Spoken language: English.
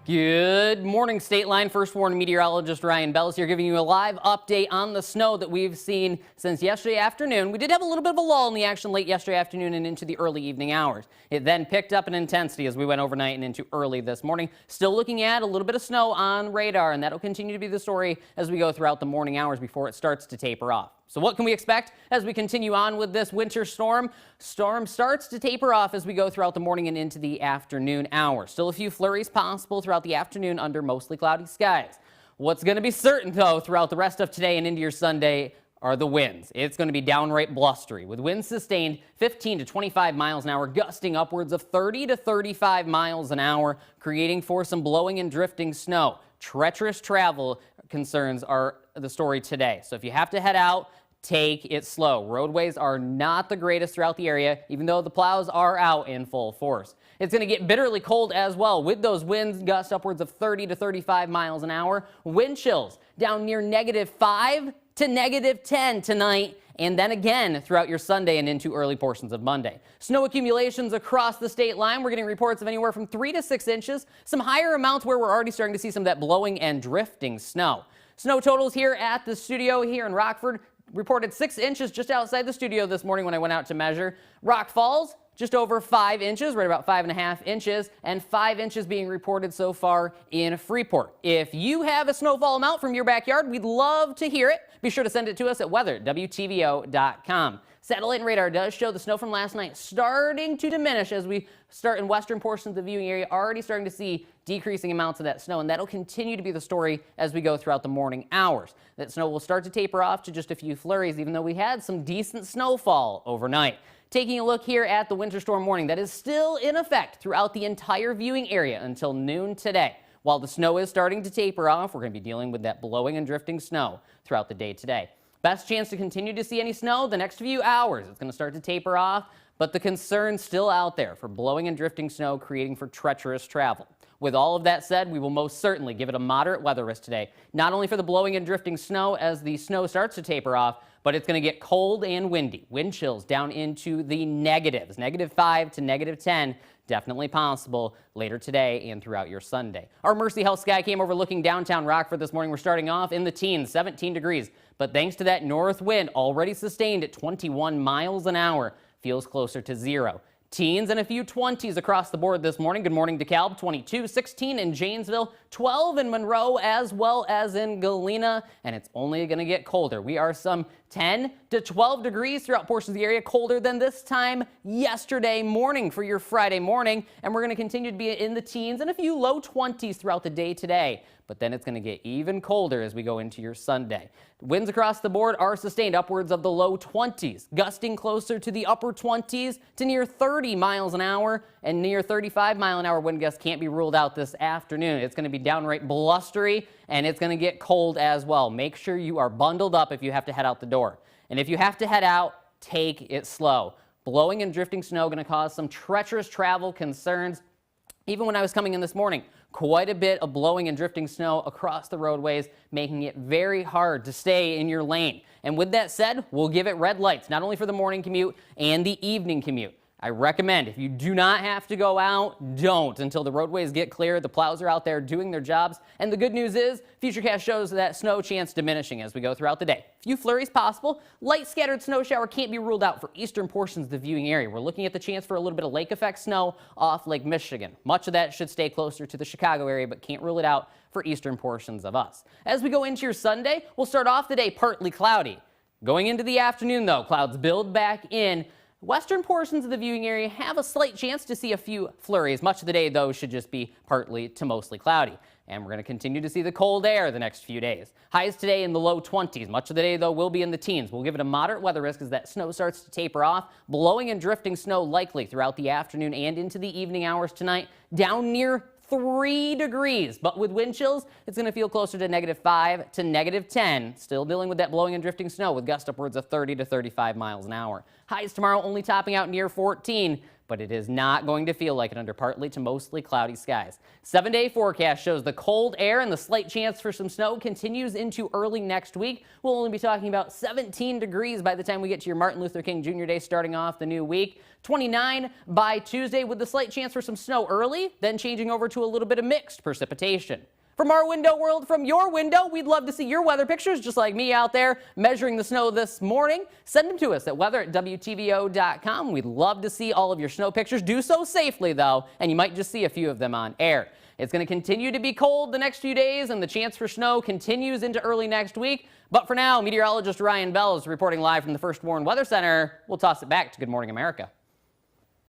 Good morning, State Line. First Warning Meteorologist Ryan Belz here, giving you a live update on the snow that we've seen since yesterday afternoon. We did have a little bit of a lull in the action late yesterday afternoon and into the early evening hours. It then picked up in intensity as we went overnight and into early this morning. Still looking at a little bit of snow on radar, and that'll continue to be the story as we go throughout the morning hours before it starts to taper off. So what can we expect as we continue on with this winter storm? Storm starts to taper off as we go throughout the morning and into the afternoon hours. Still a few flurries possible throughout the afternoon under mostly cloudy skies. What's going to be certain, though, throughout the rest of today and into your Sunday are the winds. It's going to be downright blustery, with winds sustained 15 to 25 miles an hour, gusting upwards of 30 to 35 miles an hour, creating for some blowing and drifting snow. Treacherous travel concerns are the story today. So if you have to head out, take it slow. Roadways are not the greatest throughout the area, even though the plows are out in full force. It's going to get bitterly cold as well, with those winds gusts upwards of 30 to 35 miles an hour. Wind chills down near -5 to -10 tonight, and then again throughout your Sunday and into early portions of Monday. Snow accumulations across the state line. We're getting reports of anywhere from 3 to 6 inches. Some higher amounts where we're already starting to see some of that blowing and drifting snow. Snow totals here at the studio here in Rockford reported 6 inches just outside the studio this morning when I went out to measure. Rock Falls, just over 5 inches, right about 5.5 inches, and 5 inches being reported so far in Freeport. If you have a snowfall amount from your backyard, we'd love to hear it. Be sure to send it to us at weather@WTVO.com. Satellite and radar does show the snow from last night starting to diminish as we start in western portions of the viewing area, already starting to see decreasing amounts of that snow, and that'll continue to be the story as we go throughout the morning hours. That snow will start to taper off to just a few flurries, even though we had some decent snowfall overnight. Taking a look here at the winter storm warning that is still in effect throughout the entire viewing area until noon today. While the snow is starting to taper off, we're going to be dealing with that blowing and drifting snow throughout the day today. Best chance to continue to see any snow the next few hours. It's going to start to taper off, but the concern's still out there for blowing and drifting snow, creating for treacherous travel. With all of that said, we will most certainly give it a moderate weather risk today, not only for the blowing and drifting snow as the snow starts to taper off, but it's going to get cold and windy. Wind chills down into the negatives, -5 to -10. Definitely possible later today and throughout your Sunday. Our Mercy Health sky cam overlooking downtown Rockford this morning. We're starting off in the teens, 17 degrees. But thanks to that north wind already sustained at 21 miles an hour, feels closer to 0. Teens and a few 20s across the board this morning. Good morning, DeKalb, 22, 16 in Janesville, 12 in Monroe, as well as in Galena, and it's only going to get colder. We are some 10 to 12 degrees throughout portions of the area, colder than this time yesterday morning for your Friday morning, and we're going to continue to be in the teens and a few low 20s throughout the day today. But then it's going to get even colder as we go into your Sunday. Winds across the board are sustained upwards of the low 20s, gusting closer to the upper 20s to near 30 miles an hour, and near 35 mile an hour wind gusts can't be ruled out this afternoon. It's going to be downright blustery, and it's going to get cold as well. Make sure you are bundled up if you have to head out the door. And if you have to head out, take it slow. Blowing and drifting snow going to cause some treacherous travel concerns. Even when I was coming in this morning, quite a bit of blowing and drifting snow across the roadways, making it very hard to stay in your lane. And with that said, we'll give it red lights, not only for the morning commute and the evening commute. I recommend if you do not have to go out, don't until the roadways get clear. The plows are out there doing their jobs. And the good news is Futurecast shows that snow chance diminishing as we go throughout the day. Few flurries possible. Light scattered snow shower can't be ruled out for eastern portions of the viewing area. We're looking at the chance for a little bit of lake effect snow off Lake Michigan. Much of that should stay closer to the Chicago area, but can't rule it out for eastern portions of us. As we go into your Sunday, we'll start off the day partly cloudy. Going into the afternoon, though, clouds build back in. Western portions of the viewing area have a slight chance to see a few flurries. Much of the day, though, should just be partly to mostly cloudy. And we're going to continue to see the cold air the next few days. Highs today in the low 20s. Much of the day, though, will be in the teens. We'll give it a moderate weather risk as that snow starts to taper off. Blowing and drifting snow likely throughout the afternoon and into the evening hours tonight. Down near 3 degrees, but with wind chills, it's going to feel closer to -5 to -10. Still dealing with that blowing and drifting snow with gusts upwards of 30 to 35 miles an hour. Highs tomorrow only topping out near 14, but it is not going to feel like it under partly to mostly cloudy skies. 7-day forecast shows the cold air and the slight chance for some snow continues into early next week. We'll only be talking about 17 degrees by the time we get to your Martin Luther King Jr. Day starting off the new week. 29 by Tuesday with the slight chance for some snow early, then changing over to a little bit of mixed precipitation. From our window world, from your window, we'd love to see your weather pictures, just like me out there measuring the snow this morning. Send them to us at weather@WTVO.com. We'd love to see all of your snow pictures. Do so safely, though, and you might just see a few of them on air. It's going to continue to be cold the next few days, and the chance for snow continues into early next week. But for now, meteorologist Ryan Belz reporting live from the First Warn Weather Center. We'll toss it back to Good Morning America.